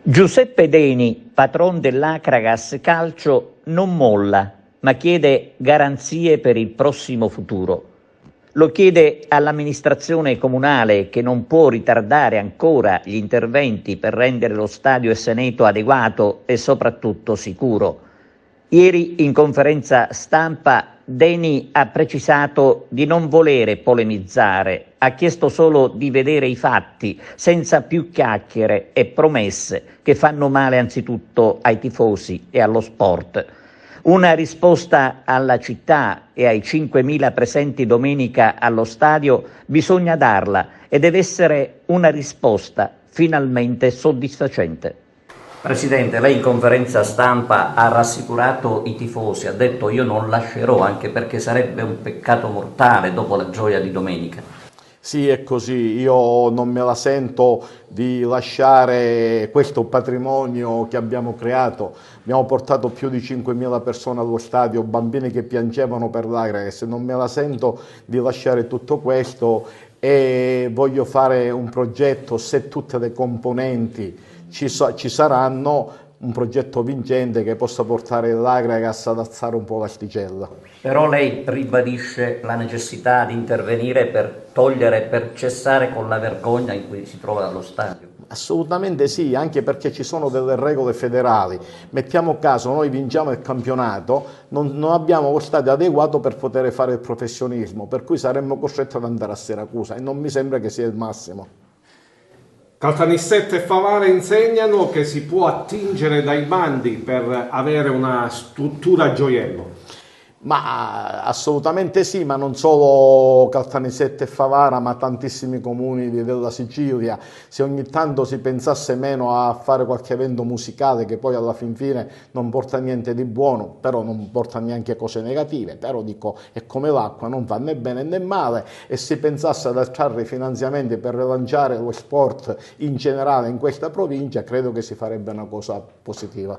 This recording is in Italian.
Giuseppe Deni, patron dell'Acragas Calcio, non molla, ma chiede garanzie per il prossimo futuro. Lo chiede all'amministrazione comunale, che non può ritardare ancora gli interventi per rendere lo stadio Esseneto adeguato e soprattutto sicuro. Ieri in conferenza stampa Deni ha precisato di non volere polemizzare, ha chiesto solo di vedere i fatti, senza più chiacchiere e promesse che fanno male anzitutto ai tifosi e allo sport. Una risposta alla città e ai 5.000 presenti domenica allo stadio bisogna darla e deve essere una risposta finalmente soddisfacente. Presidente, lei in conferenza stampa ha rassicurato i tifosi, ha detto io non lascerò, anche perché sarebbe un peccato mortale dopo la gioia di domenica. Sì, è così, io non me la sento di lasciare questo patrimonio che abbiamo creato. Abbiamo portato più di 5.000 persone allo stadio, bambini che piangevano per l'Acragas, non me la sento di lasciare tutto questo e voglio fare un progetto, se tutte le componenti ci saranno, un progetto vincente che possa portare l'Acragas ad alzare un po' l'asticella. Però lei ribadisce la necessità di intervenire per togliere, per cessare con la vergogna in cui si trova lo stadio. Assolutamente sì, anche perché ci sono delle regole federali. Mettiamo caso, noi vinciamo il campionato, non abbiamo lo stadio adeguato per poter fare il professionismo, per cui saremmo costretti ad andare a Siracusa e non mi sembra che sia il massimo. Caltanissetta e Favara insegnano che si può attingere dai bandi per avere una struttura a gioiello. Ma assolutamente sì, ma non solo Caltanissetta e Favara, ma tantissimi comuni della Sicilia. Se ogni tanto si pensasse meno a fare qualche evento musicale che poi alla fin fine non porta niente di buono, però non porta neanche cose negative, però dico è come l'acqua, non fa né bene né male, e si pensasse ad attrarre finanziamenti per rilanciare lo sport in generale in questa provincia, credo che si farebbe una cosa positiva.